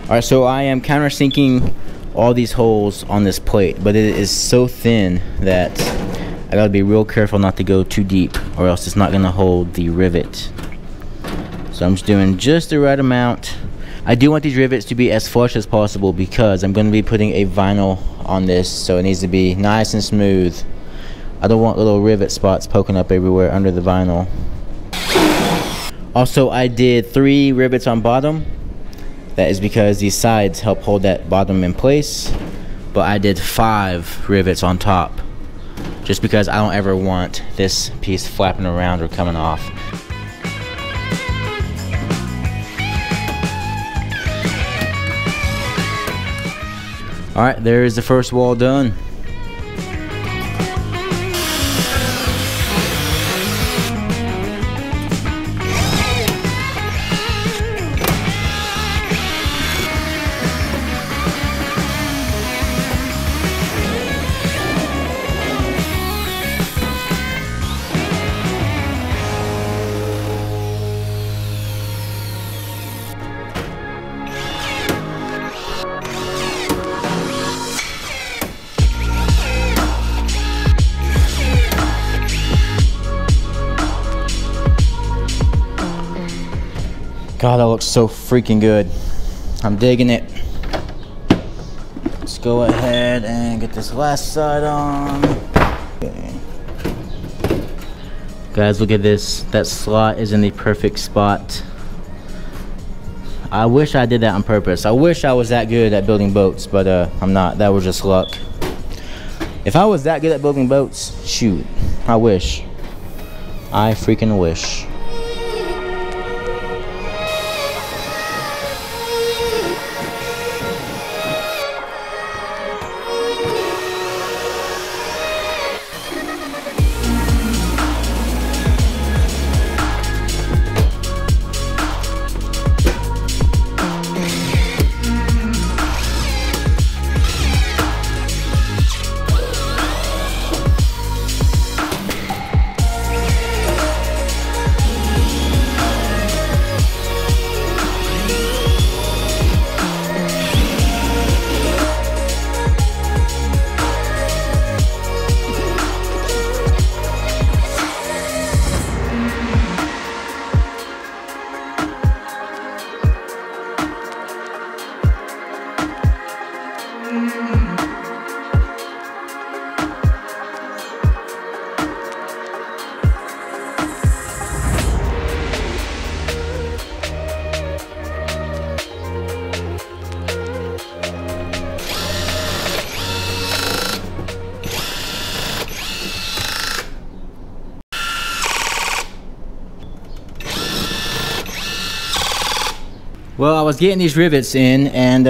Alright, so I am countersinking all these holes on this plate, but it is so thin that I gotta be real careful not to go too deep, or else it's not gonna hold the rivet. So I'm just doing just the right amount. I do want these rivets to be as flush as possible because I'm gonna be putting a vinyl on this, so it needs to be nice and smooth. I don't want little rivet spots poking up everywhere under the vinyl. Also, I did 3 rivets on bottom. That is because these sides help hold that bottom in place. But I did 5 rivets on top, just because I don't ever want this piece flapping around or coming off. Alright, there is the first wall done. God, that looks so freaking good. I'm digging it. Let's go ahead and get this last side on. Okay. Guys, look at this. That slot is in the perfect spot. I wish I did that on purpose. I wish I was that good at building boats, but I'm not. That was just luck. If I was that good at building boats, shoot, I wish. I freaking wish. Well, I was getting these rivets in, and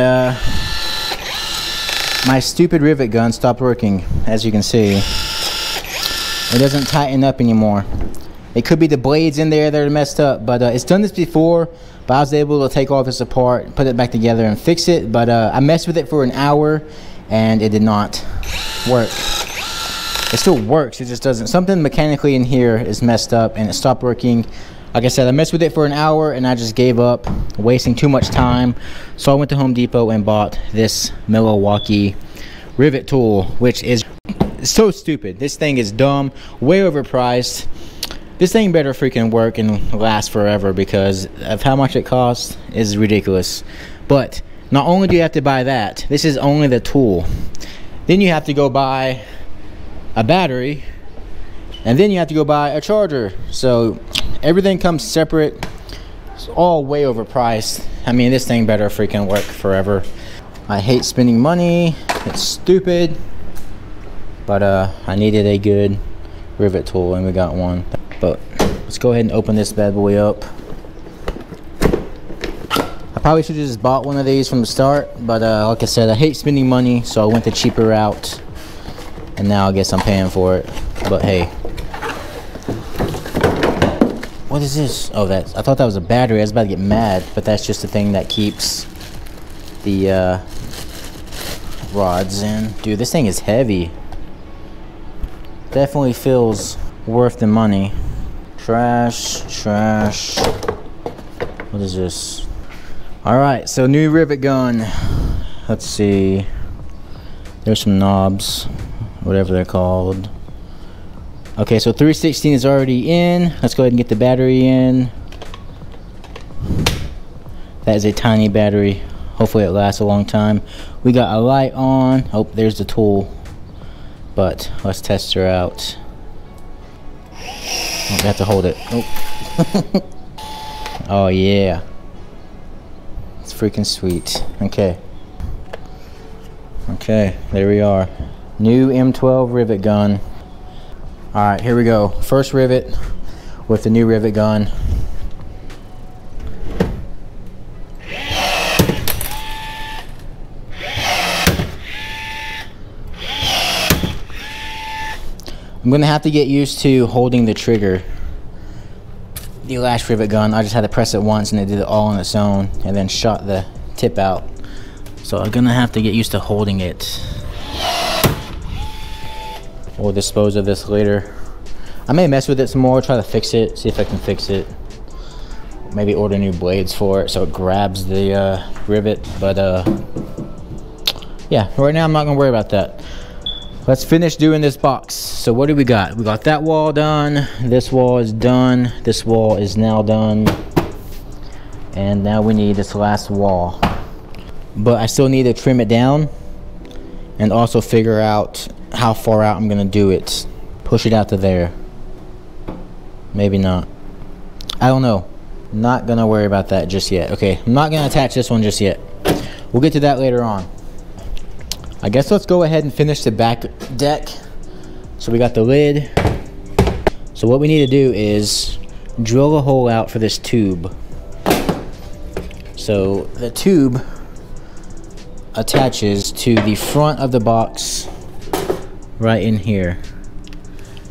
my stupid rivet gun stopped working. As you can see, it doesn't tighten up anymore. It could be the blades in there that are messed up, but it's done this before. But I was able to take all this apart, put it back together, and fix it. But I messed with it for an hour, and it did not work. It still works, it just doesn't. Something mechanically in here is messed up, and it stopped working. Like I said, I messed with it for an hour and I just gave up, wasting too much time. So I went to Home Depot and bought this Milwaukee rivet tool, which is so stupid. This thing is dumb, way overpriced. This thing better freaking work and last forever because of how much it costs is ridiculous. But not only do you have to buy that, this is only the tool. Then you have to go buy a battery, and then you have to go buy a charger. So everything comes separate. It's all way overpriced. I mean, this thing better freaking work forever. I hate spending money. It's stupid. But I needed a good rivet tool, and we got one. But let's go ahead and open this bad boy up. I probably should have just bought one of these from the start, but like I said, I hate spending money, so I went the cheaper route. And now I guess I'm paying for it. But hey. What is this? Oh, I thought that was a battery. I was about to get mad, but that's just the thing that keeps the rods in. Dude, this thing is heavy. Definitely feels worth the money. Trash. What is this? All right, so new rivet gun. Let's see. There's some knobs, whatever they're called. Okay, so 316 is already in. Let's go ahead and get the battery in. That is a tiny battery. Hopefully it lasts a long time. We got a light on. Oh, there's the tool. But let's test her out. Oh, we have to hold it. Oh. Oh yeah. It's freaking sweet. Okay. Okay, there we are. New M12 rivet gun. Alright, here we go. First rivet with the new rivet gun. I'm gonna have to get used to holding the trigger. The last rivet gun, I just had to press it once and it did it all on its own and then shot the tip out. So I'm gonna have to get used to holding it. We'll dispose of this later. I may mess with it some more, try to fix it, see if I can fix it. Maybe order new blades for it so it grabs the rivet, but yeah, right now I'm not gonna worry about that. Let's finish doing this box. So what do we got? We got that wall done, this wall is done, this wall is now done, and now we need this last wall. But I still need to trim it down and also figure out how far out I'm gonna do it. Push it out to there. Maybe not. I don't know. Not gonna worry about that just yet. Okay, I'm not gonna attach this one just yet. We'll get to that later on. I guess let's go ahead and finish the back deck. So we got the lid. So what we need to do is drill a hole out for this tube. So the tube attaches to the front of the box right in here.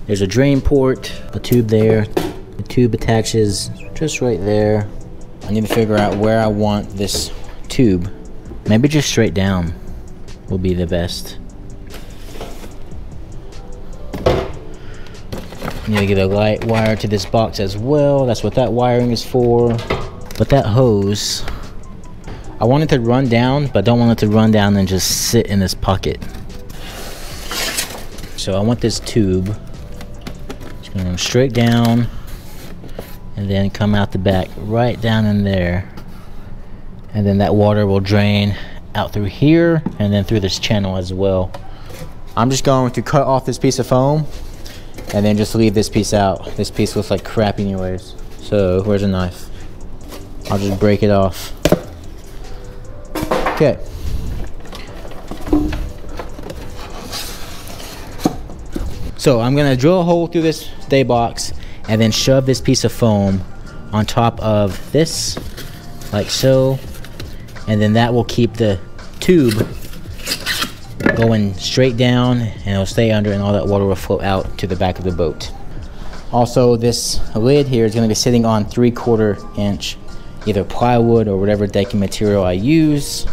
There's a drain port, a tube there. The tube attaches just right there. I need to figure out where I want this tube. Maybe just straight down will be the best. Need to get a light wire to this box as well. That's what that wiring is for. But that hose, I want it to run down, but don't want it to run down and just sit in this pocket. So I want this tube. It's going to go straight down and then come out the back right down in there. And then that water will drain out through here and then through this channel as well. I'm just going to cut off this piece of foam and then just leave this piece out. This piece looks like crap anyways. So where's a knife? I'll just break it off. Okay. So I'm gonna drill a hole through this day box and then shove this piece of foam on top of this, like so. And then that will keep the tube going straight down and it'll stay under and all that water will flow out to the back of the boat. Also, this lid here is going to be sitting on 3/4 inch either plywood or whatever decking material I use.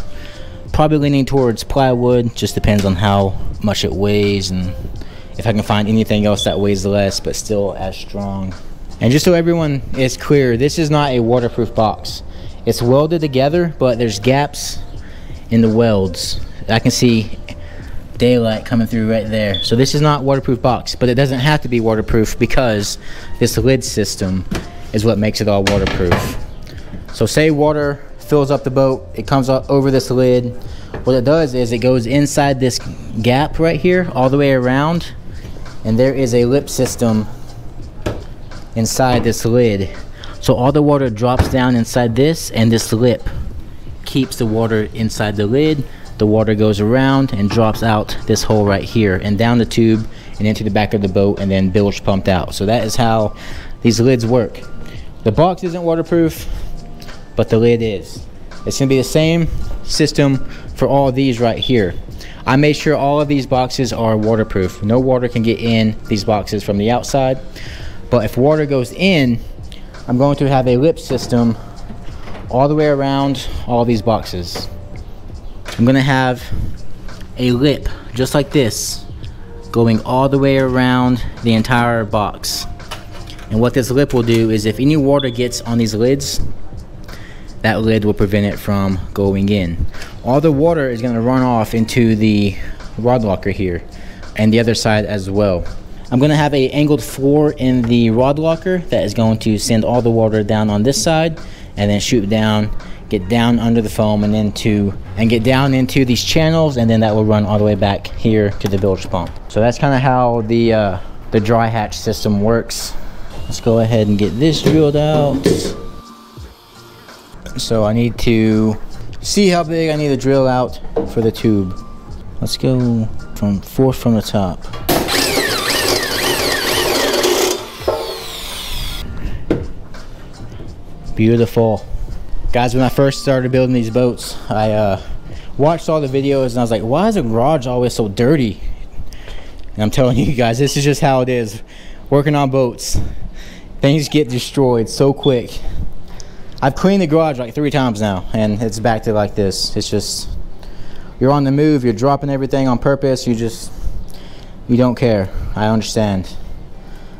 Probably leaning towards plywood, just depends on how much it weighs and if I can find anything else that weighs less but still as strong. And just so everyone is clear, this is not a waterproof box. It's welded together, but there's gaps in the welds. I can see daylight coming through right there. So this is not a waterproof box, but it doesn't have to be waterproof because this lid system is what makes it all waterproof. So say water fills up the boat, it comes up over this lid. What it does is it goes inside this gap right here all the way around, and there is a lip system inside this lid. So all the water drops down inside this, and this lip keeps the water inside the lid. The water goes around and drops out this hole right here and down the tube and into the back of the boat and then bilge pumped out. So that is how these lids work. The box isn't waterproof, but the lid is. It's gonna be the same system for all these right here. I made sure all of these boxes are waterproof. No water can get in these boxes from the outside. But if water goes in, I'm going to have a lip system all the way around all these boxes. I'm gonna have a lip just like this going all the way around the entire box. And what this lip will do is if any water gets on these lids, that lid will prevent it from going in. All the water is going to run off into the rod locker here and the other side as well. I'm going to have a angled floor in the rod locker that is going to send all the water down on this side and then shoot down, get down under the foam and get down into these channels, and then that will run all the way back here to the bilge pump. So that's kind of how the dry hatch system works. Let's go ahead and get this drilled out. So I need to see how big I need to drill out for the tube. Let's go from the top. Beautiful. Guys, when I first started building these boats, I watched all the videos and I was like, why is the garage always so dirty? And I'm telling you guys, this is just how it is. Working on boats, things get destroyed so quick. I've cleaned the garage like 3 times now, and it's back to like this. It's just, you're on the move, you're dropping everything on purpose, you don't care. I understand.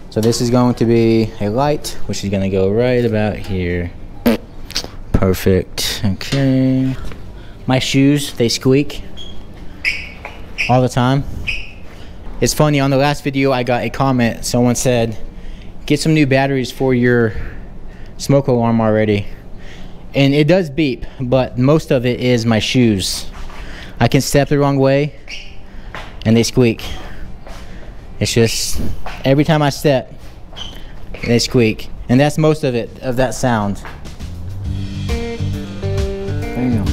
So this is going to be a light, which is going to go right about here. Perfect. Okay. My shoes, they squeak all the time. It's funny, on the last video I got a comment. Someone said, get some new batteries for your smoke alarm already. And it does beep, but most of it is my shoes. I can step the wrong way and they squeak. It's just, every time I step, they squeak. And that's most of it, of that sound. Damn.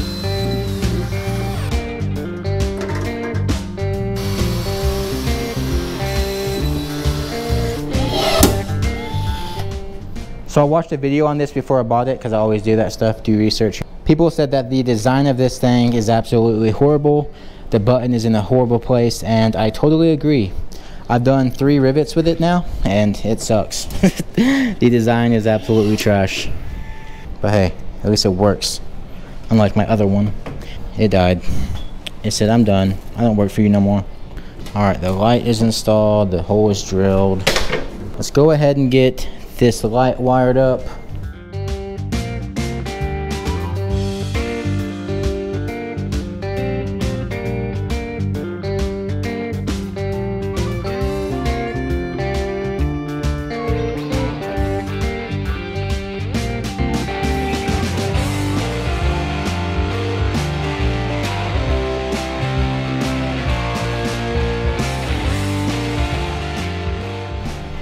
So I watched a video on this before I bought it, because I always do that stuff, do research. People said that the design of this thing is absolutely horrible. The button is in a horrible place, and I totally agree. I've done 3 rivets with it now, and it sucks. The design is absolutely trash. But hey, at least it works. Unlike my other one. It died. It said, I'm done. I don't work for you no more. Alright, the light is installed. The hole is drilled. Let's go ahead and get this light wired up.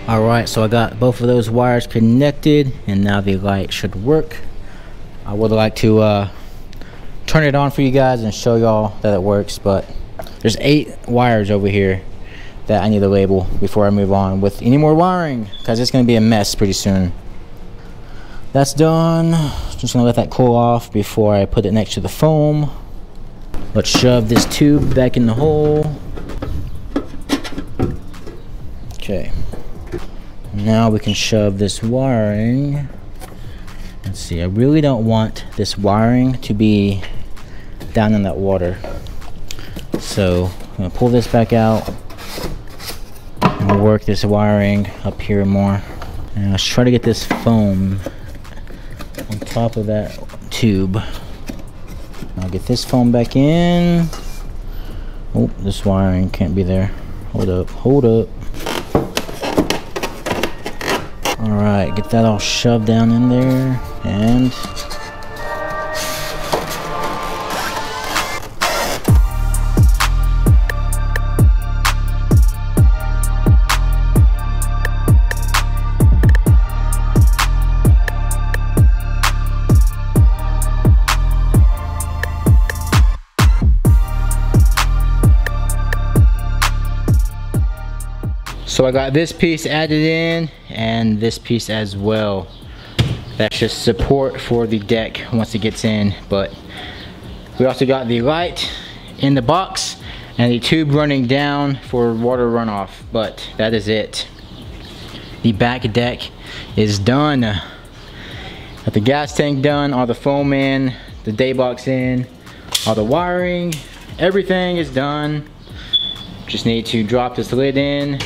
Alright, so I got both of those wires connected, and now the light should work. I would like to turn it on for you guys and show y'all that it works, but there's 8 wires over here that I need to label before I move on with any more wiring, because it's going to be a mess pretty soon. That's done. Just going to let that cool off before I put it next to the foam. Let's shove this tube back in the hole. Okay. Now we can shove this wiring. Let's see, I really don't want this wiring to be down in that water. So I'm gonna pull this back out and work this wiring up here more. And let's try to get this foam on top of that tube. I'll get this foam back in. Oh, this wiring can't be there. Hold up, hold up. Alright, get that all shoved down in there, and so I got this piece added in and this piece as well. That's just support for the deck once it gets in. But we also got the light in the box and the tube running down for water runoff. But that is it. The back deck is done. Got the gas tank done, all the foam in, the day box in, all the wiring, everything is done. Just need to drop this lid in.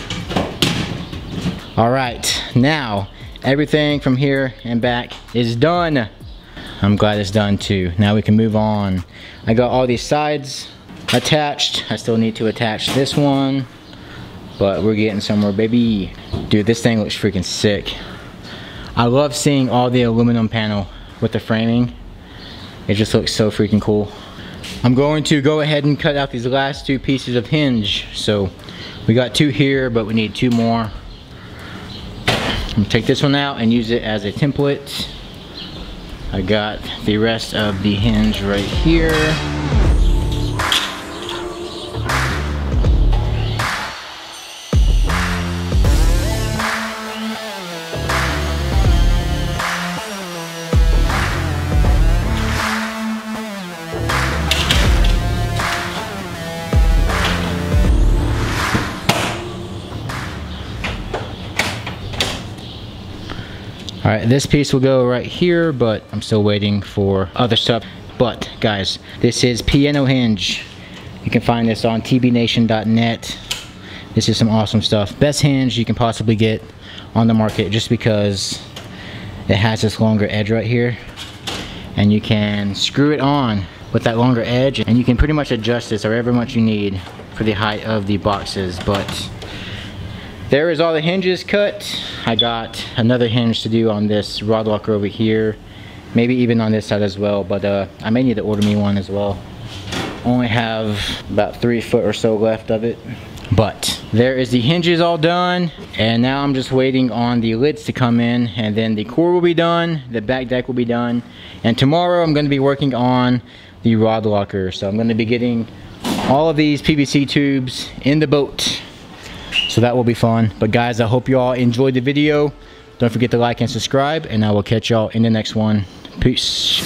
Alright, now everything from here and back is done. I'm glad it's done too. Now we can move on. I got all these sides attached. I still need to attach this one, but we're getting somewhere, baby. Dude, this thing looks freaking sick. I love seeing all the aluminum panel with the framing. It just looks so freaking cool. I'm going to go ahead and cut out these last 2 pieces of hinge. So we got 2 here, but we need 2 more. I'm gonna take this one out and use it as a template. I got the rest of the hinge right here. Alright, this piece will go right here, but I'm still waiting for other stuff. But guys, this is piano hinge. You can find this on tbnation.net. This is some awesome stuff. Best hinge you can possibly get on the market, just because it has this longer edge right here, and you can screw it on with that longer edge, and you can pretty much adjust this however much you need for the height of the boxes. But there is all the hinges cut. I got another hinge to do on this rod locker over here, maybe even on this side as well, but I may need to order me one as well. Only have about 3 foot or so left of it. But there is the hinges all done, and now I'm just waiting on the lids to come in, and then the core will be done, the back deck will be done, and tomorrow I'm going to be working on the rod locker. So I'm going to be getting all of these PVC tubes in the boat. So that will be fun. But guys, I hope you all enjoyed the video. Don't forget to like and subscribe, and I will catch y'all in the next one. Peace.